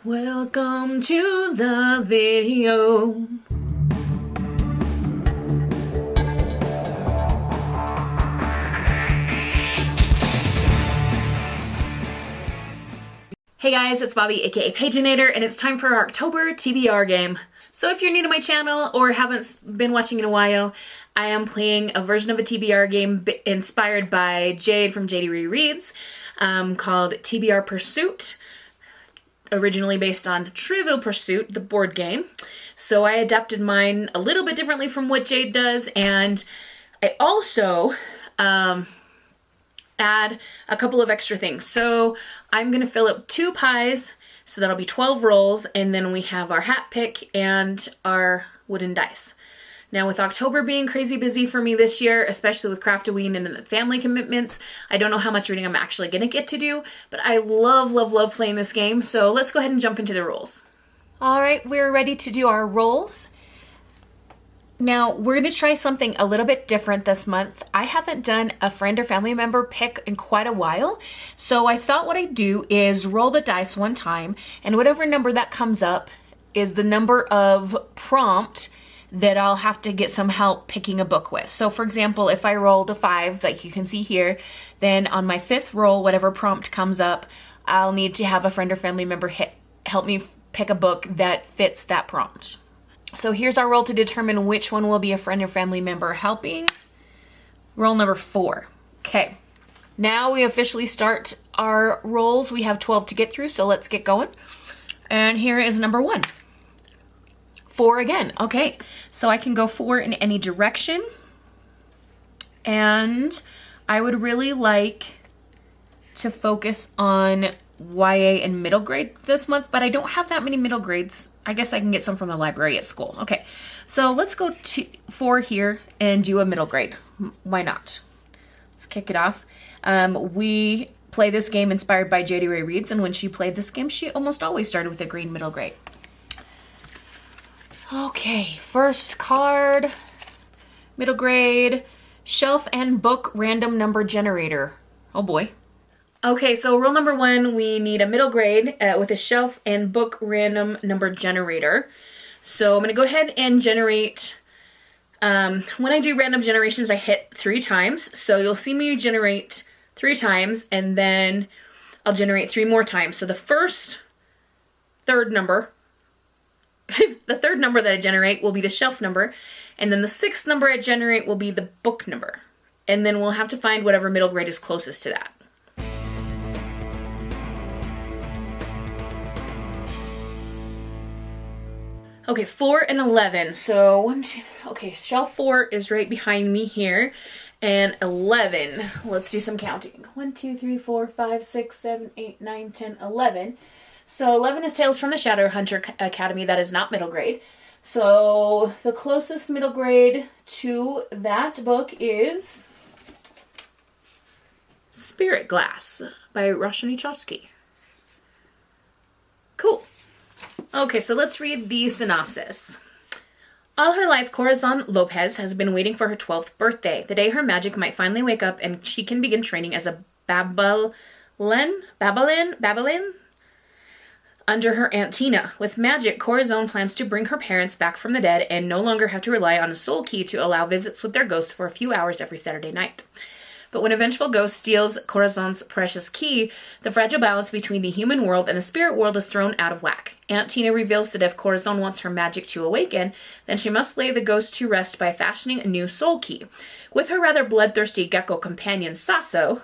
Welcome to the video. Hey guys, it's Bobi, aka Paginator, and it's time for our October TBR game. So if you're new to my channel or haven't been watching in a while, I am playing a version of a TBR game inspired by Jade from JD Rereads called TBR Pursuit, originally based on Trivial Pursuit, the board game. So I adapted mine a little bit differently from what Jade does, and I also add a couple of extra things. So I'm gonna fill up 2 pies, so that'll be 12 rolls, and then we have our hat pick and our wooden dice. Now with October being crazy busy for me this year, especially with Craftoween and the family commitments, I don't know how much reading I'm actually gonna get to do, but I love, love, love playing this game, so let's go ahead and jump into the rules. All right, we're ready to do our rolls. Now, we're gonna try something a little bit different this month. I haven't done a friend or family member pick in quite a while, so I thought what I'd do is roll the dice one time, and whatever number that comes up is the number of prompt that I'll have to get some help picking a book with. So for example, if I rolled a 5, like you can see here, then on my 5th roll, whatever prompt comes up, I'll need to have a friend or family member help me pick a book that fits that prompt. So here's our roll to determine which one will be a friend or family member helping. Roll number 4. Okay, now we officially start our rolls. We have 12 to get through, so let's get going. And here is number 1. 4 again. Okay, so I can go 4 in any direction. And I would really like to focus on YA and middle grade this month, but I don't have that many middle grades. I guess I can get some from the library at school. Okay, so let's go to 4 here and do a middle grade. Why not? Let's kick it off. We play this game inspired by JD Rereads, and when she played this game, she almost always started with a green middle grade. Okay, first card, middle grade, shelf and book random number generator. Oh boy. Okay, so rule number 1, we need a middle grade with a shelf and book random number generator. So I'm gonna go ahead and generate, when I do random generations, I hit 3 times. So you'll see me generate 3 times, and then I'll generate 3 more times. So the third number, the third number that I generate will be the shelf number, and then the 6th number I generate will be the book number. And then we'll have to find whatever middle grade is closest to that. Okay, 4 and 11. So 1, 2, okay, shelf 4 is right behind me here. And 11, let's do some counting. 1, 2, 3, 4, 5, 6, 7, 8, 9, 10, 11. So 11 is Tales from the Shadowhunter Academy. That is not middle grade. So the closest middle grade to that book is Spirit Glass by Roshani. Cool. Okay, so let's read the synopsis. All her life, Corazon Lopez has been waiting for her 12th birthday, the day her magic might finally wake up and she can begin training as a Babalin? Under her Aunt Tina. With magic, Corazon plans to bring her parents back from the dead and no longer have to rely on a soul key to allow visits with their ghosts for a few hours every Saturday night. But when a vengeful ghost steals Corazon's precious key, the fragile balance between the human world and the spirit world is thrown out of whack. Aunt Tina reveals that if Corazon wants her magic to awaken, then she must lay the ghost to rest by fashioning a new soul key. With her rather bloodthirsty gecko companion Sasso,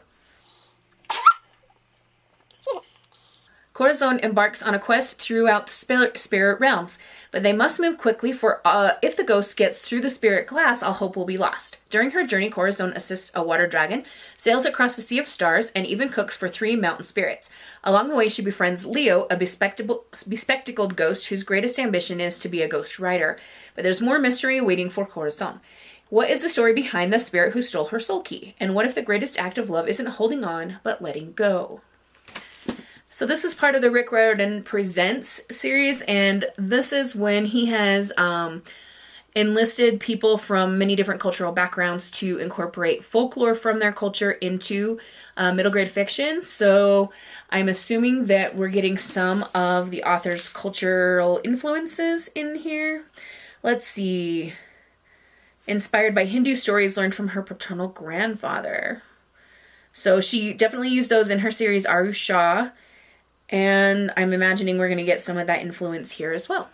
Corazon embarks on a quest throughout the spirit realms, but they must move quickly for if the ghost gets through the spirit glass, all hope will be lost. During her journey, Corazon assists a water dragon, sails across a sea of stars, and even cooks for 3 mountain spirits. Along the way, she befriends Leo, a bespectacled ghost whose greatest ambition is to be a ghost rider. But there's more mystery waiting for Corazon. What is the story behind the spirit who stole her soul key? And what if the greatest act of love isn't holding on, but letting go? So this is part of the Rick Riordan Presents series, and this is when he has enlisted people from many different cultural backgrounds to incorporate folklore from their culture into middle grade fiction. So I'm assuming that we're getting some of the author's cultural influences in here. Let's see. Inspired by Hindu stories learned from her paternal grandfather. So she definitely used those in her series Aru Shah. And I'm imagining we're going to get some of that influence here as well.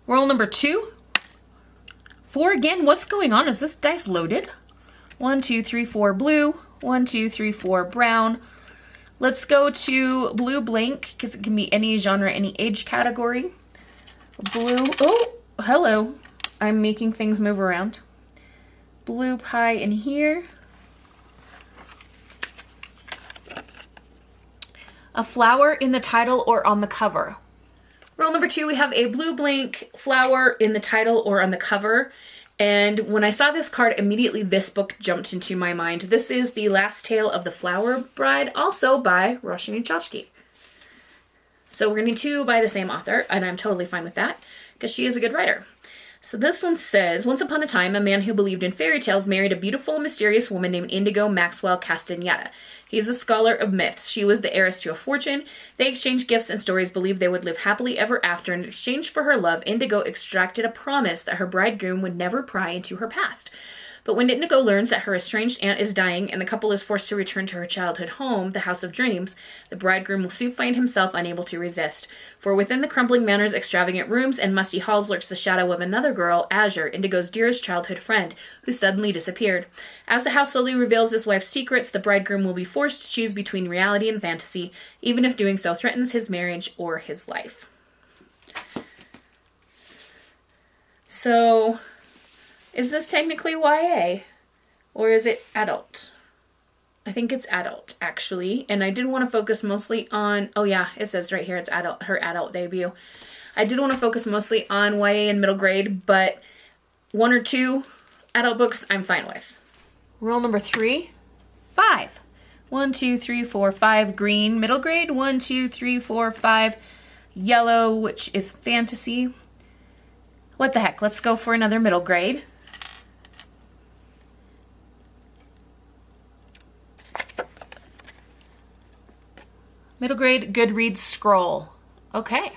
Roll number 2. 4 again. What's going on? Is this dice loaded? 1, 2, 3, 4 blue. 1, 2, 3, 4 brown. Let's go to blue blank because it can be any genre, any age category. Blue. Oh, hello. I'm making things move around. Blue pie in here. A flower in the title or on the cover. Roll number 2, we have a blue blank flower in the title or on the cover. And when I saw this card, immediately this book jumped into my mind. This is The Last Tale of the Flower Bride, also by Roshani Chachki. So we're going to by the same author, and I'm totally fine with that because she is a good writer. So this one says, once upon a time, a man who believed in fairy tales married a beautiful, mysterious woman named Indigo Maxwell Castaneda. He's a scholar of myths. She was the heiress to a fortune. They exchanged gifts and stories, believed they would live happily ever after. In exchange for her love, Indigo extracted a promise that her bridegroom would never pry into her past. But when Indigo learns that her estranged aunt is dying and the couple is forced to return to her childhood home, the House of Dreams, the bridegroom will soon find himself unable to resist. For within the crumbling manor's extravagant rooms and musty halls lurks the shadow of another girl, Azure, Indigo's dearest childhood friend, who suddenly disappeared. As the house slowly reveals his wife's secrets, the bridegroom will be forced to choose between reality and fantasy, even if doing so threatens his marriage or his life. So, is this technically YA? Or is it adult? I think it's adult, actually. And I did want to focus mostly on... Oh, yeah, it says right here it's adult, her adult debut. I did want to focus mostly on YA and middle grade, but 1 or 2 adult books I'm fine with. Roll number 3. 5. 1, 2, 3, 4, 5 green, middle grade. 1, 2, 3, 4, 5 yellow, which is fantasy. What the heck? Let's go for another middle grade. Middle grade Goodreads scroll. Okay.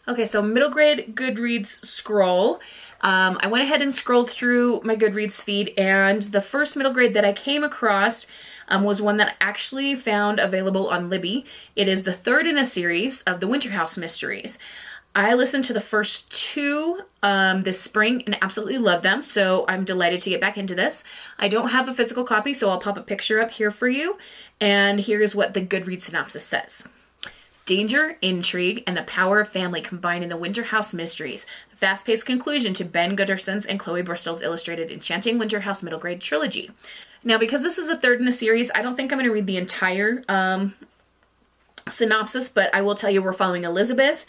Okay, so middle grade Goodreads scroll. I went ahead and scrolled through my Goodreads feed, and the first middle grade that I came across was one that I actually found available on Libby. It is the 3rd in a series of the Winter House Mysteries. I listened to the first 2 this spring and absolutely loved them, so I'm delighted to get back into this. I don't have a physical copy, so I'll pop a picture up here for you. And here's what the Goodreads synopsis says. Danger, intrigue, and the power of family combine in the Winter House Mysteries. A fast-paced conclusion to Ben Gooderson's and Chloe Bristol's illustrated enchanting Winter House middle grade trilogy. Now, because this is a 3rd in a series, I don't think I'm going to read the entire synopsis, but I will tell you we're following Elizabeth,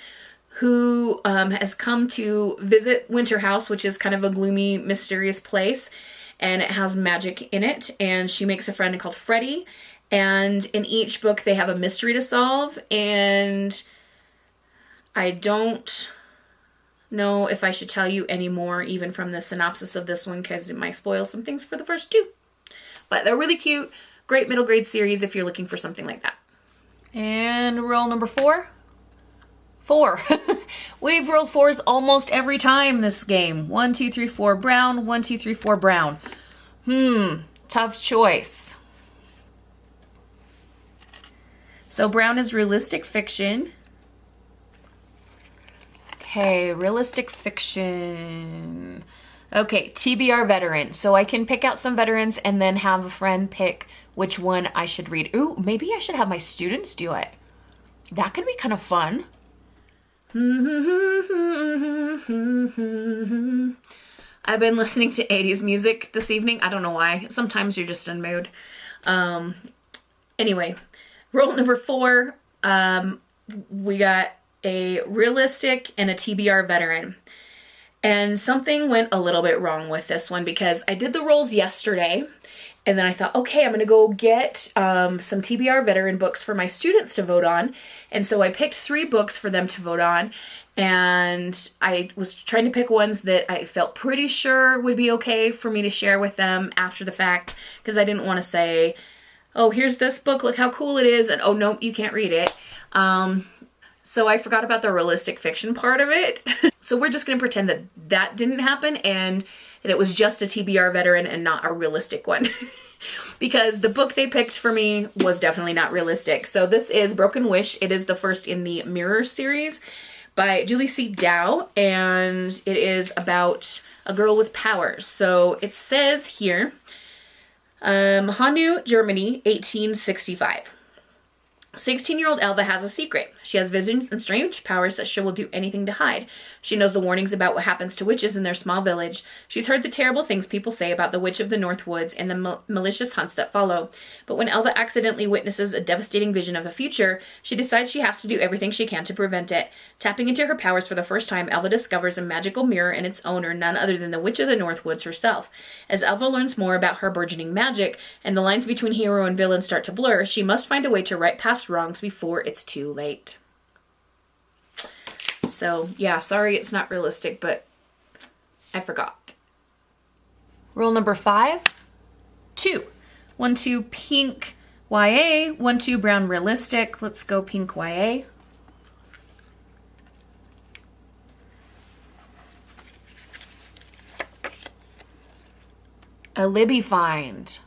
who has come to visit Winter House, which is kind of a gloomy, mysterious place, and it has magic in it, and she makes a friend called Freddie, and in each book they have a mystery to solve, and I don't know if I should tell you any more even from the synopsis of this one because it might spoil some things for the first 2. But they're really cute, great middle grade series if you're looking for something like that. And roll number 4. 4. We've rolled 4s almost every time this game. 1, 2, 3, 4 brown. 1, 2, 3, 4 brown. Tough choice. So brown is realistic fiction. Okay, realistic fiction. Okay, TBR veteran. So I can pick out some veterans and then have a friend pick which one I should read. Ooh, maybe I should have my students do it. That could be kind of fun. I've been listening to 80s music this evening. I don't know why. Sometimes you're just in mood. Anyway, roll number 4. We got a realistic and a TBR veteran. And something went a little bit wrong with this one because I did the rolls yesterday And then I thought, okay, I'm going to go get some TBR veteran books for my students to vote on. And so I picked 3 books for them to vote on. And I was trying to pick ones that I felt pretty sure would be okay for me to share with them after the fact. Because I didn't want to say, oh, here's this book, look how cool it is. And oh, no, you can't read it. So I forgot about the realistic fiction part of it. So we're just going to pretend that that didn't happen and that it was just a TBR veteran and not a realistic one. Because the book they picked for me was definitely not realistic. So this is Broken Wish. It is the first in the Mirror series by Julie C. Dow, and it is about a girl with powers. So it says here, Hanau, Germany, 1865. 16-year-old Elva has a secret. She has visions and strange powers that she will do anything to hide. She knows the warnings about what happens to witches in their small village. She's heard the terrible things people say about the Witch of the North Woods and the malicious hunts that follow. But when Elva accidentally witnesses a devastating vision of the future, she decides she has to do everything she can to prevent it. Tapping into her powers for the first time, Elva discovers a magical mirror and its owner, none other than the Witch of the North Woods herself. As Elva learns more about her burgeoning magic, and the lines between hero and villain start to blur, she must find a way to right past wrongs before it's too late. So yeah, sorry it's not realistic, but I forgot. Rule number 5, 2. 1, 2 pink YA, 1, 2 brown realistic. Let's go pink YA. A Libby find.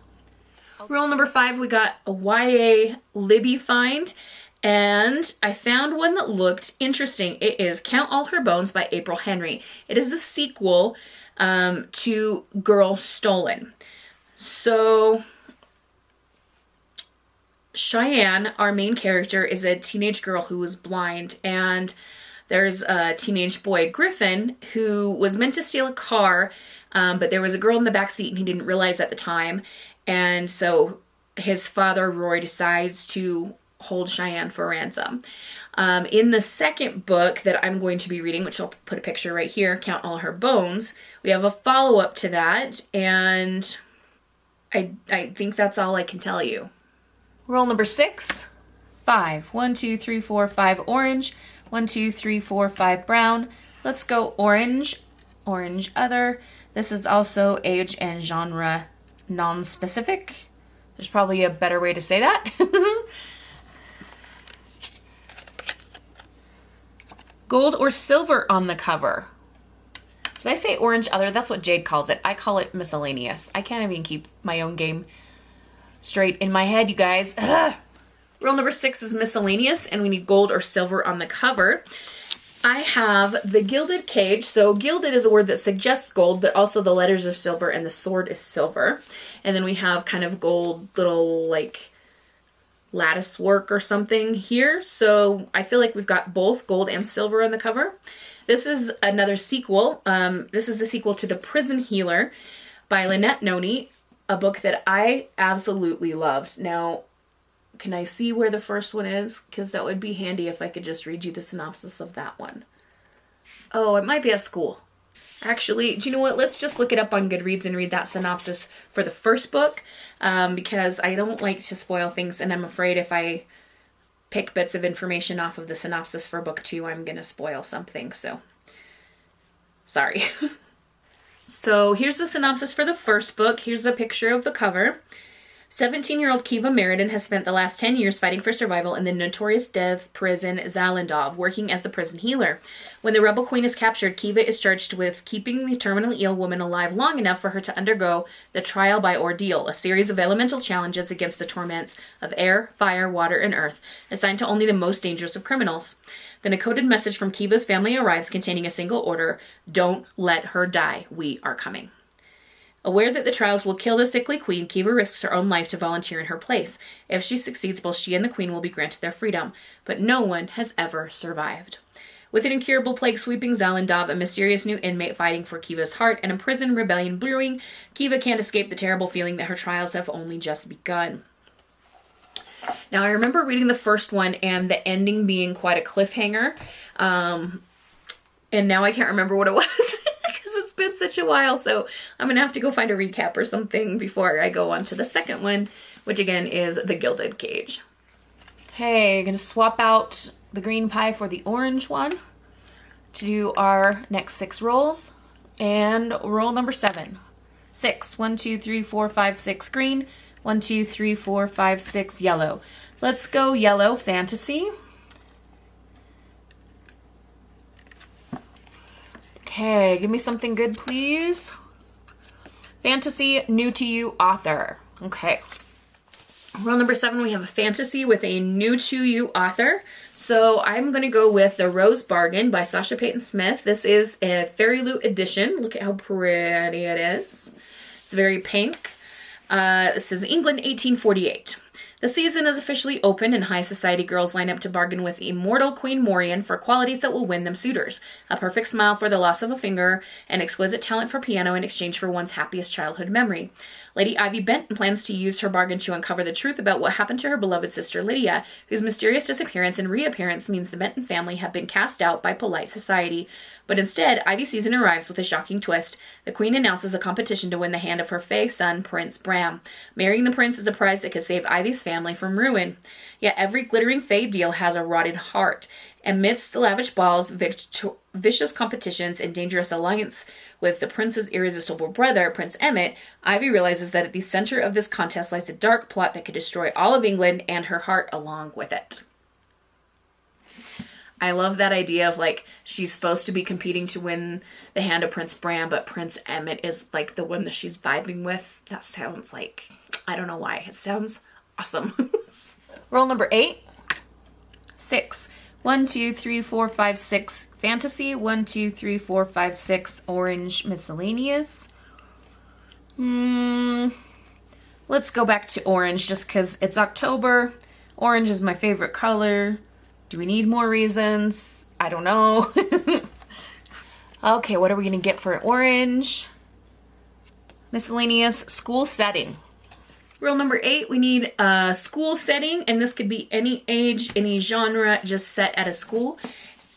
Rule number 5, we got a YA Libby find, and I found one that looked interesting. It is Count All Her Bones by April Henry. It is a sequel to Girl Stolen. So Cheyenne, our main character, is a teenage girl who is blind, and there's a teenage boy, Griffin, who was meant to steal a car, but there was a girl in the back seat and he didn't realize at the time. And so his father, Roy, decides to hold Cheyenne for ransom. In the second book that I'm going to be reading, which I'll put a picture right here, Count All Her Bones, we have a follow-up to that, and I think that's all I can tell you. Rule number 6, 5. 1, 2, 3, 4, 5 orange. 1, 2, 3, 4, 5 brown. Let's go orange. Orange other. This is also age and genre non-specific. There's probably a better way to say that. Gold or silver on the cover. Did I say orange other? That's what Jade calls it. I call it miscellaneous. I can't even keep my own game straight in my head, you guys. Ugh. Rule number 6 is miscellaneous, and we need gold or silver on the cover. I have the Gilded Cage. So gilded is a word that suggests gold, but also the letters are silver and the sword is silver. And then we have kind of gold little like lattice work or something here. So I feel like we've got both gold and silver on the cover. This is another sequel. This is a sequel to The Prison Healer by Lynette Noni, a book that I absolutely loved. Now, can I see where the first one is? Because that would be handy if I could just read you the synopsis of that one. Oh, it might be at school. Actually, do you know what? Let's just look it up on Goodreads and read that synopsis for the first book, because I don't like to spoil things, and I'm afraid if I pick bits of information off of the synopsis for book 2, I'm going to spoil something, so sorry. So here's the synopsis for the first book. Here's a picture of the cover. 17-year-old Kiva Meriden has spent the last 10 years fighting for survival in the notorious death prison Zalendov, working as the prison healer. When the rebel queen is captured, Kiva is charged with keeping the terminally ill woman alive long enough for her to undergo the trial by ordeal, a series of elemental challenges against the torments of air, fire, water, and earth, assigned to only the most dangerous of criminals. Then a coded message from Kiva's family arrives containing a single order: "Don't let her die. We are coming." Aware that the trials will kill the sickly queen, Kiva risks her own life to volunteer in her place. If she succeeds, both she and the queen will be granted their freedom, but no one has ever survived. With an incurable plague sweeping Zalendov, a mysterious new inmate fighting for Kiva's heart, and a prison rebellion brewing, Kiva can't escape the terrible feeling that her trials have only just begun. Now, I remember reading the first one and the ending being quite a cliffhanger, and now I can't remember what it was because it's been such a while, so I'm gonna have to go find a recap or something before I go on to the second one, which again is The Gilded Cage. Okay, gonna swap out the green pie for the orange one to do our next 6 rolls. And roll number 7. 6. 1, 2, 3, 4, 5, 6 green. 1, 2, 3, 4, 5, 6 yellow. Let's go yellow fantasy. Okay, give me something good, please. Fantasy, new to you author. Okay. Roll number 7, we have a fantasy with a new to you author. So I'm going to go with The Rose Bargain by Sasha Payton Smith. This is a Fairy Loot edition. Look at how pretty it is. It's very pink. This is England, 1848. The season is officially open and high society girls line up to bargain with immortal Queen Morian for qualities that will win them suitors. A perfect smile for the loss of a finger, and exquisite talent for piano in exchange for one's happiest childhood memory. Lady Ivy Benton plans to use her bargain to uncover the truth about what happened to her beloved sister Lydia, whose mysterious disappearance and reappearance means the Benton family have been cast out by polite society. But instead, Ivy's season arrives with a shocking twist. The Queen announces a competition to win the hand of her Fae son, Prince Bram. Marrying the prince is a prize that could save Ivy's family from ruin. Yet every glittering Fae deal has a rotted heart. Amidst the lavish balls, vicious competitions, and dangerous alliance with the prince's irresistible brother, Prince Emmett, Ivy realizes that at the center of this contest lies a dark plot that could destroy all of England and her heart along with it. I love that idea of, like, she's supposed to be competing to win the hand of Prince Bram, but Prince Emmett is, like, the one that she's vibing with. That sounds like, I don't know why. It sounds awesome. Roll number 8. 6. 1, 2, 3, 4, 5, 6 fantasy. 1, 2, 3, 4, 5, 6 orange miscellaneous. Let's go back to orange just because it's October. Orange is my favorite color. Do we need more reasons? I don't know. Okay, what are we going to get for orange? Miscellaneous school setting. Rule number 8, we need a school setting, and this could be any age, any genre, just set at a school.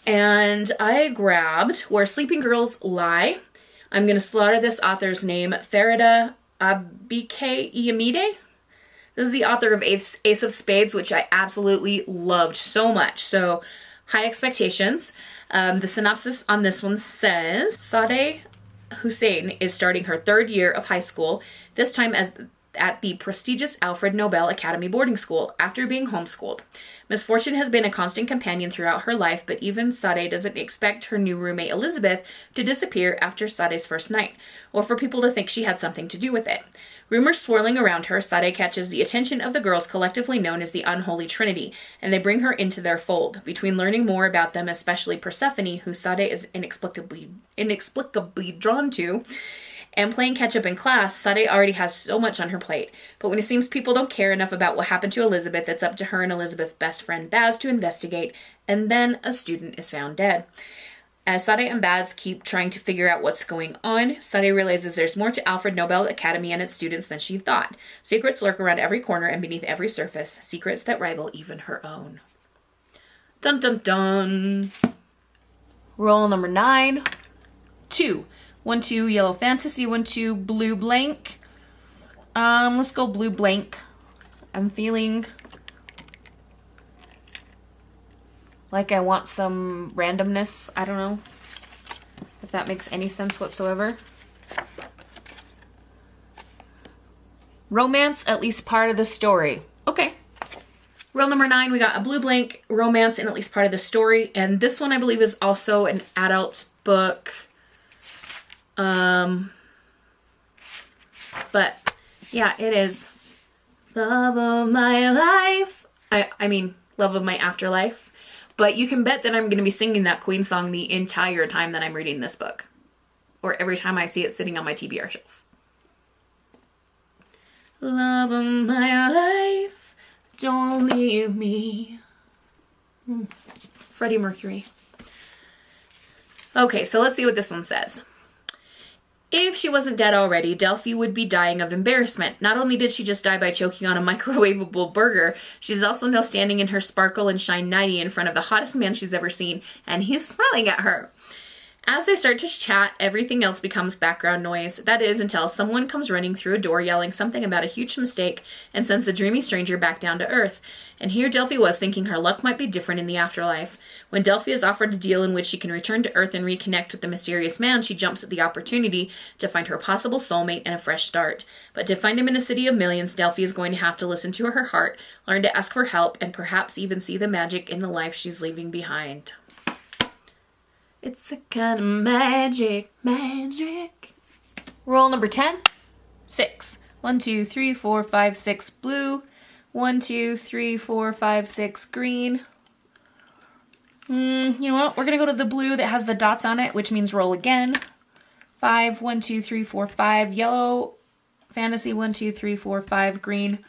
And I grabbed Where Sleeping Girls Lie. I'm going to slaughter this author's name, Farida Abike Iyamide. This is the author of Ace of Spades, which I absolutely loved so much. So, high expectations. The synopsis on this one says, Sadeh Hussein is starting her 3rd year of high school, this time at the prestigious Alfred Nobel Academy boarding school after being homeschooled. Misfortune has been a constant companion throughout her life, but even Sadeh doesn't expect her new roommate Elizabeth to disappear after Sadeh's first night, or for people to think she had something to do with it. Rumors swirling around her, Sadeh catches the attention of the girls collectively known as the Unholy Trinity, and they bring her into their fold. Between learning more about them, especially Persephone, who Sadeh is inexplicably drawn to, and playing catch-up in class, Sadeh already has so much on her plate. But when it seems people don't care enough about what happened to Elizabeth, it's up to her and Elizabeth's best friend Baz to investigate, and then a student is found dead. As Sadeh and Baz keep trying to figure out what's going on, Sadeh realizes there's more to Alfred Nobel Academy and its students than she thought. Secrets lurk around every corner and beneath every surface, secrets that rival even her own. Dun dun dun! Roll number 9. 2. 1, 2 yellow fantasy, 1, 2 blue blank. Let's go blue blank. I'm feeling like I want some randomness. I don't know if that makes any sense whatsoever. Romance, at least part of the story. Okay. Rule number 9, we got a blue blank, romance, and at least part of the story. And this one, I believe, is also an adult book. But yeah, it is love of my life. I mean, love of my afterlife. But you can bet that I'm going to be singing that Queen song the entire time that I'm reading this book. Or every time I see it sitting on my TBR shelf. Love of my life, don't leave me. Freddie Mercury. Okay, so let's see what this one says. If she wasn't dead already, Delphi would be dying of embarrassment. Not only did she just die by choking on a microwavable burger, she's also now standing in her sparkle and shine nightie in front of the hottest man she's ever seen, and he's smiling at her. As they start to chat, everything else becomes background noise. That is, until someone comes running through a door yelling something about a huge mistake and sends the dreamy stranger back down to Earth. And here Delphi was, thinking her luck might be different in the afterlife. When Delphi is offered a deal in which she can return to Earth and reconnect with the mysterious man, she jumps at the opportunity to find her possible soulmate and a fresh start. But to find him in a city of millions, Delphi is going to have to listen to her heart, learn to ask for help, and perhaps even see the magic in the life she's leaving behind. It's a kind of magic, magic. Roll number 10, 6. 1, 2, 3, 4, 5, 6 blue. 1, 2, 3, 4, 5, 6 green. You know what? We're going to go to the blue that has the dots on it, which means roll again. 5, 1, 2, 3, 4, 5. Yellow, fantasy, 1, 2, 3, 4, 5. Green.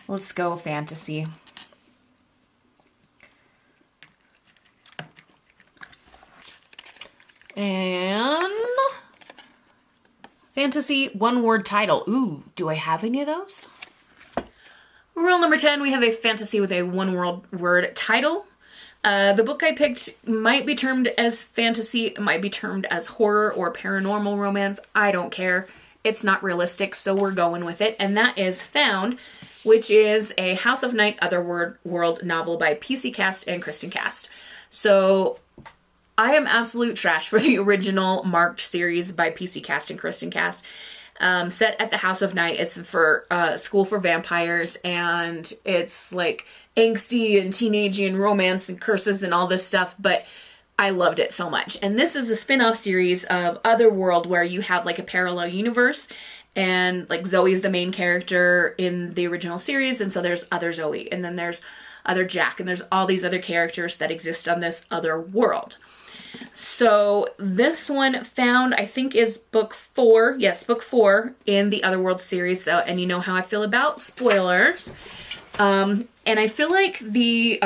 Let's go fantasy. And fantasy, one-word title. Ooh, do I have any of those? Rule number 10, we have a fantasy with a one-word title. The book I picked might be termed as fantasy, it might be termed as horror or paranormal romance. I don't care. It's not realistic, so we're going with it. And that is Found, which is a House of Night Otherworld novel by PC Cast and Kristen Cast. So I am absolute trash for the original Marked series by PC Cast and Kristen Cast. Set at the House of Night. It's for school for vampires, and it's like angsty and teenagey and romance and curses and all this stuff, but I loved it so much. And this is a spin-off series of Otherworld where you have like a parallel universe, and like Zoe's the main character in the original series, and so there's other Zoe, and then there's other Jack, and there's all these other characters that exist on this other world. So this one, Found, I think is book 4. Yes, book 4 in the Otherworld series. So, and you know how I feel about spoilers. And I feel like the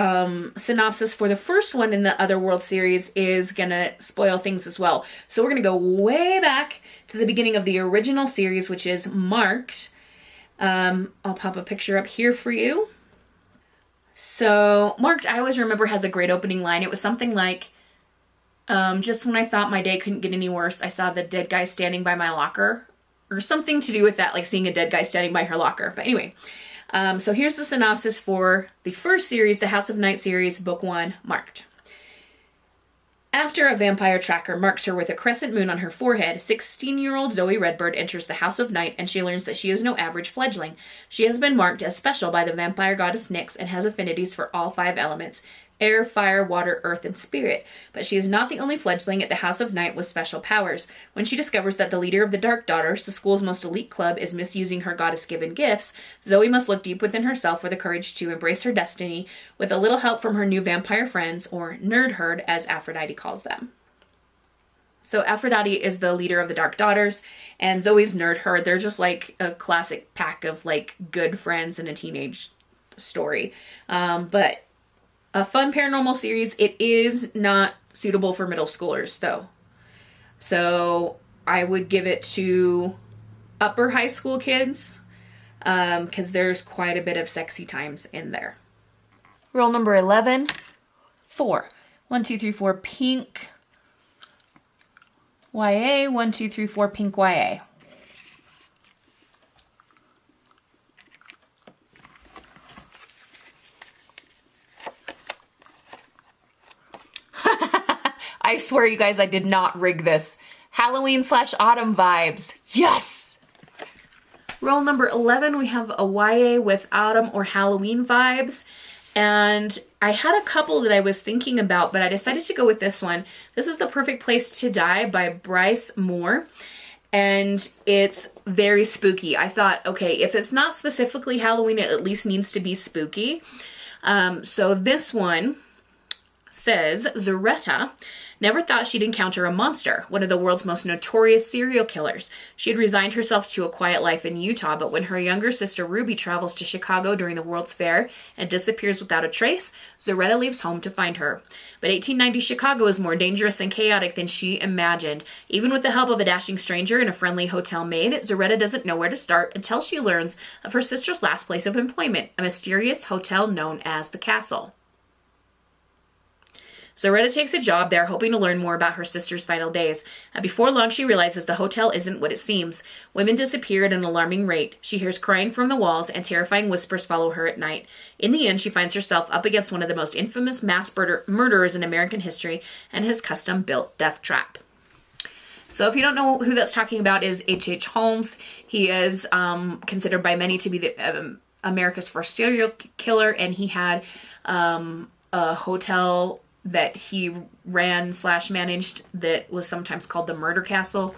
synopsis for the first one in the Otherworld series is gonna spoil things as well. So we're gonna go way back to the beginning of the original series, which is Marked. I'll pop a picture up here for you. So Marked, I always remember, has a great opening line. It was something like, just when I thought my day couldn't get any worse, I saw the dead guy standing by my locker, or something to do with that, like seeing a dead guy standing by her locker. But anyway, so here's the synopsis for the first series, the House of Night series, book 1, Marked. After a vampire tracker marks her with a crescent moon on her forehead, 16-year-old Zoe Redbird enters the House of Night, and she learns that she is no average fledgling. She has been marked as special by the vampire goddess Nyx and has affinities for all 5 elements: air, fire, water, earth, and spirit. But she is not the only fledgling at the House of Night with special powers. When she discovers that the leader of the Dark Daughters, the school's most elite club, is misusing her goddess-given gifts, Zoe must look deep within herself for the courage to embrace her destiny, with a little help from her new vampire friends, or nerd herd, as Aphrodite calls them. So Aphrodite is the leader of the Dark Daughters, and Zoe's nerd herd. They're just like a classic pack of like good friends in a teenage story. But a fun paranormal series. It is not suitable for middle schoolers, though. So I would give it to upper high school kids, because there's quite a bit of sexy times in there. Roll number 11, 4. 1, 2, 3, 4, pink. YA, 1, 2, 3, 4, pink YA. I swear, you guys, I did not rig this. Halloween/autumn vibes. Yes! Roll number 11, we have a YA with autumn or Halloween vibes. And I had a couple that I was thinking about, but I decided to go with this one. This is The Perfect Place to Die by Bryce Moore. And it's very spooky. I thought, okay, if it's not specifically Halloween, it at least needs to be spooky. So this one says, Zaretta never thought she'd encounter a monster, one of the world's most notorious serial killers. She had resigned herself to a quiet life in Utah, but when her younger sister Ruby travels to Chicago during the World's Fair and disappears without a trace, Zaretta leaves home to find her. But 1890 Chicago is more dangerous and chaotic than she imagined. Even with the help of a dashing stranger and a friendly hotel maid, Zaretta doesn't know where to start until she learns of her sister's last place of employment, a mysterious hotel known as the Castle. Zoretta takes a job there, hoping to learn more about her sister's final days. And before long, she realizes the hotel isn't what it seems. Women disappear at an alarming rate. She hears crying from the walls, and terrifying whispers follow her at night. In the end, she finds herself up against one of the most infamous mass murderers in American history and his custom-built death trap. So if you don't know who that's talking about, is H.H. Holmes. He is considered by many to be the America's first serial killer, and he had a hotel that he ran / managed that was sometimes called the Murder Castle.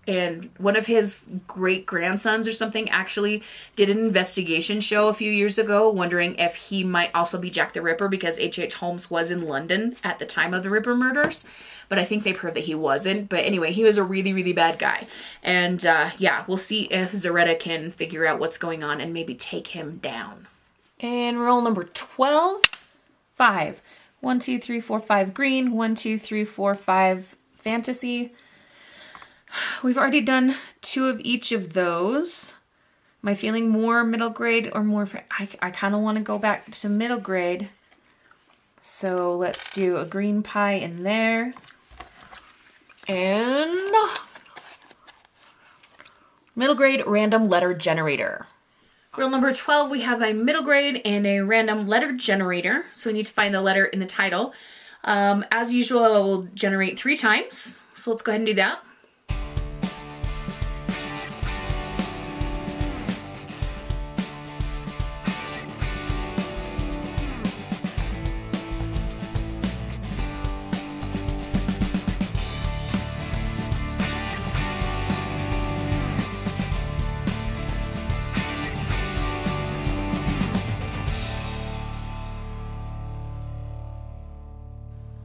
And one of his great grandsons or something actually did an investigation show a few years ago, wondering if he might also be Jack the Ripper, because H.H. Holmes was in London at the time of the Ripper murders. But I think they proved that he wasn't. But anyway, he was a really, really bad guy. And yeah, we'll see if Zoretta can figure out what's going on and maybe take him down. And roll number 12. 5. 1, 2, 3, 4, 5 green. 1, 2, 3, 4, 5 fantasy. We've already done 2 of each of those. Am I feeling more middle grade or more? I kind of want to go back to middle grade. So let's do a green pie in there. And middle grade random letter generator. Rule number 12, we have a middle grade and a random letter generator. So we need to find the letter in the title. As usual, I will generate 3 times. So let's go ahead and do that.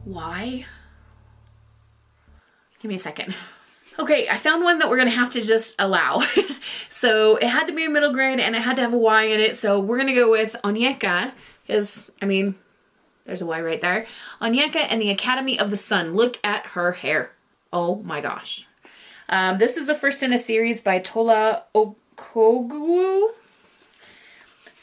Why? Give me a second. Okay, I found one that we're gonna have to just allow. So it had to be a middle grade and it had to have a Y in it. So we're gonna go with Onyeka, because I mean, there's a Y right there. Onyeka and the Academy of the Sun. Look at her hair. Oh my gosh. This is the first in a series by Tola Okogwu.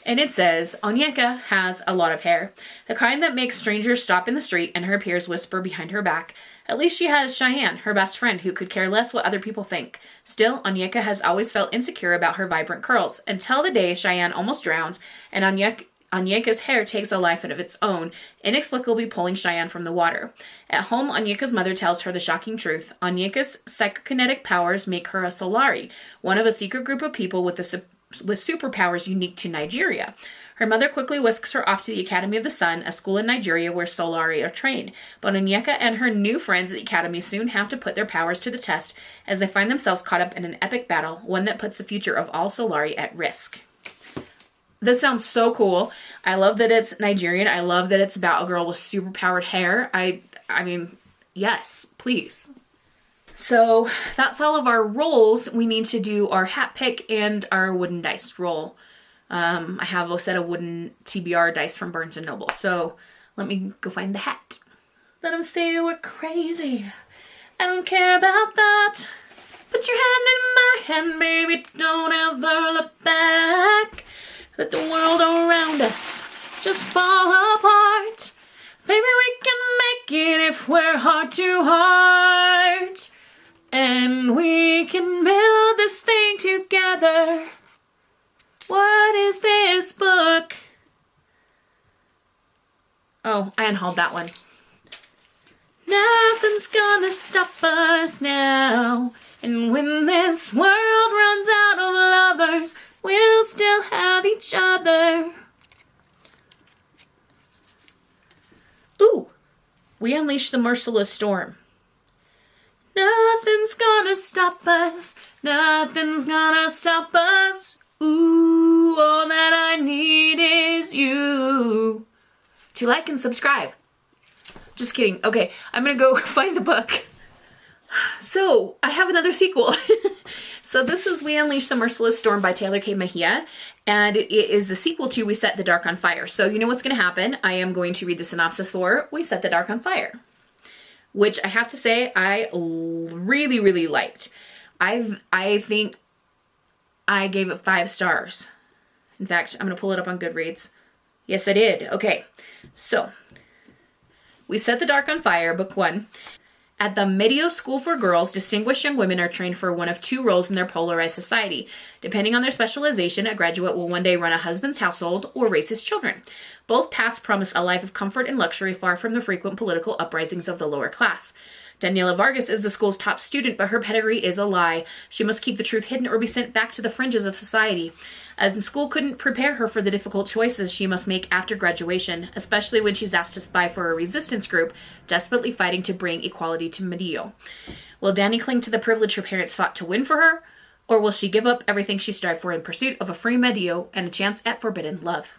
And it says, Onyeka has a lot of hair. The kind that makes strangers stop in the street and her peers whisper behind her back. At least she has Cheyenne, her best friend, who could care less what other people think. Still, Onyeka has always felt insecure about her vibrant curls, until the day Cheyenne almost drowns, and Onyeka's hair takes a life of its own, inexplicably pulling Cheyenne from the water. At home, Onyeka's mother tells her the shocking truth. Onyeka's psychokinetic powers make her a Solari, one of a secret group of people with superpowers unique to Nigeria. Her mother quickly whisks her off to the Academy of the Sun, a school in Nigeria where Solari are trained. But Onyeka and her new friends at the Academy soon have to put their powers to the test as they find themselves caught up in an epic battle, one that puts the future of all Solari at risk. This sounds so cool. I love that it's Nigerian. I love that it's about a girl with superpowered hair. I mean, yes, please. So that's all of our rolls. We need to do our hat pick and our wooden dice roll. I have a set of wooden TBR dice from Barnes & Noble. So let me go find the hat. Let them say we're crazy. I don't care about that. Put your hand in my hand, baby. Don't ever look back. Let the world around us just fall apart. Maybe we can make it if we're heart to heart. And we can build this thing together. What is this book? Oh, I unhauled that one. Nothing's gonna stop us now. And when this world runs out of lovers, we'll still have each other. Ooh, we unleash the merciless storm. Nothing's gonna stop us. Nothing's gonna stop us. Ooh, all that I need is you. To like and subscribe. Just kidding. Okay, I'm gonna go find the book. So, I have another sequel. So this is We Unleash the Merciless Storm by Taylor K. Mejia. And it is the sequel to We Set the Dark on Fire. So you know what's gonna happen. I am going to read the synopsis for We Set the Dark on Fire, which I have to say I really, really liked. I think I gave it 5 stars. In fact, I'm going to pull it up on Goodreads. Yes, I did. Okay, so We Set the Dark on Fire, Book 1. At the Medio School for Girls, distinguished young women are trained for one of two roles in their polarized society. Depending on their specialization, a graduate will one day run a husband's household or raise his children. Both paths promise a life of comfort and luxury far from the frequent political uprisings of the lower class. Daniela Vargas is the school's top student, but her pedigree is a lie. She must keep the truth hidden or be sent back to the fringes of society. As the school couldn't prepare her for the difficult choices she must make after graduation, especially when she's asked to spy for a resistance group desperately fighting to bring equality to Medio. Will Dani cling to the privilege her parents fought to win for her, or will she give up everything she strived for in pursuit of a free Medio and a chance at forbidden love?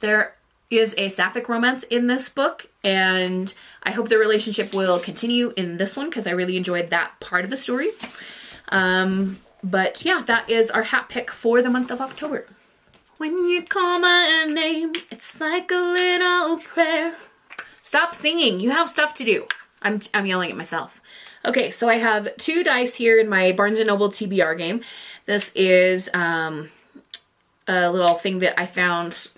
There is a sapphic romance in this book, and I hope the relationship will continue in this one because I really enjoyed that part of the story. But yeah, that is our hat pick for the month of October. When you call my name, it's like a little prayer. Stop singing. You have stuff to do. I'm yelling at myself. Okay, so I have 2 dice here in my Barnes & Noble TBR game. This is a little thing that I found,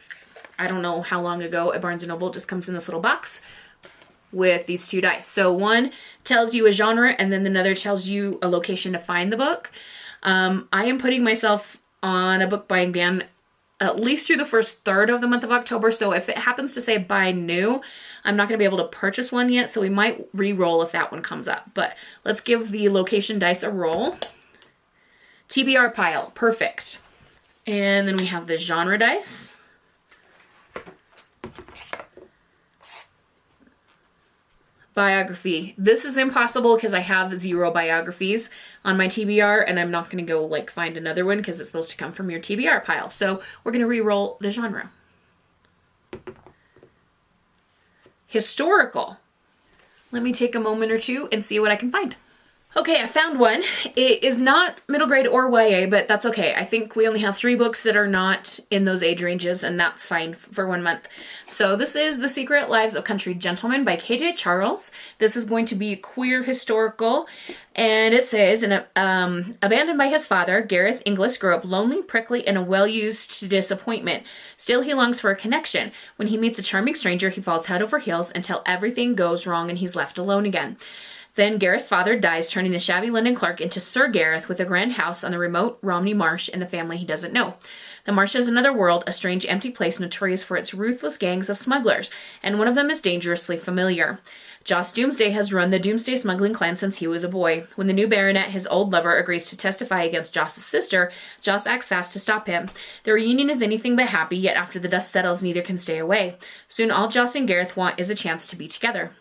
I don't know how long ago, at Barnes & Noble. It just comes in this little box with these 2 dice. So one tells you a genre, and then another tells you a location to find the book. I am putting myself on a book buying ban at least through the first third of the month of October. So if it happens to say buy new, I'm not going to be able to purchase one yet. So we might re-roll if that one comes up. But let's give the location dice a roll. TBR pile. Perfect. And then we have the genre dice. Biography. This is impossible because I have 0 biographies on my TBR, and I'm not going to go like find another one because it's supposed to come from your TBR pile. So we're going to re-roll the genre. Historical. Let me take a moment or two and see what I can find. Okay, I found one. It is not middle grade or YA, but that's okay. I think we only have 3 books that are not in those age ranges, and that's fine for 1 month. So this is The Secret Lives of Country Gentlemen by KJ Charles. This is going to be queer historical, and it says, abandoned by his father, Gareth Inglis grew up lonely, prickly, and a well-used to disappointment. Still, he longs for a connection. When he meets a charming stranger, he falls head over heels until everything goes wrong and he's left alone again. Then Gareth's father dies, turning the shabby London clerk into Sir Gareth with a grand house on the remote Romney Marsh and the family he doesn't know. The marsh is another world, a strange empty place notorious for its ruthless gangs of smugglers, and one of them is dangerously familiar. Joss Doomsday has run the Doomsday smuggling clan since he was a boy. When the new baronet, his old lover, agrees to testify against Joss's sister, Joss acts fast to stop him. The reunion is anything but happy, yet after the dust settles, neither can stay away. Soon all Joss and Gareth want is a chance to be together.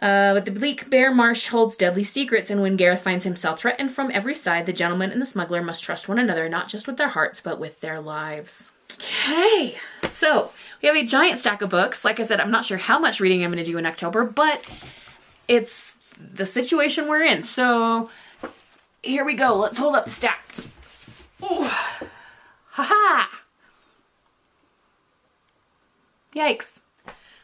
But the bleak bare marsh holds deadly secrets, and when Gareth finds himself threatened from every side, the gentleman and the smuggler must trust one another, not just with their hearts, but with their lives. Okay, so we have a giant stack of books. Like I said, I'm not sure how much reading I'm going to do in October, but it's the situation we're in. So here we go. Let's hold up the stack. Ooh. Ha-ha! Yikes.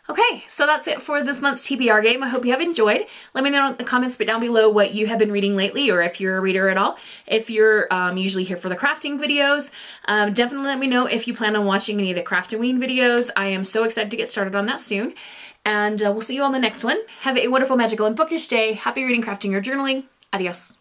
Okay, so that's it for this month's TBR game. I hope you have enjoyed. Let me know in the comments down below what you have been reading lately, or if you're a reader at all. If you're usually here for the crafting videos, definitely let me know if you plan on watching any of the Craft-A-Ween videos. I am so excited to get started on that soon. And we'll see you on the next one. Have a wonderful, magical, and bookish day. Happy reading, crafting, or journaling. Adios.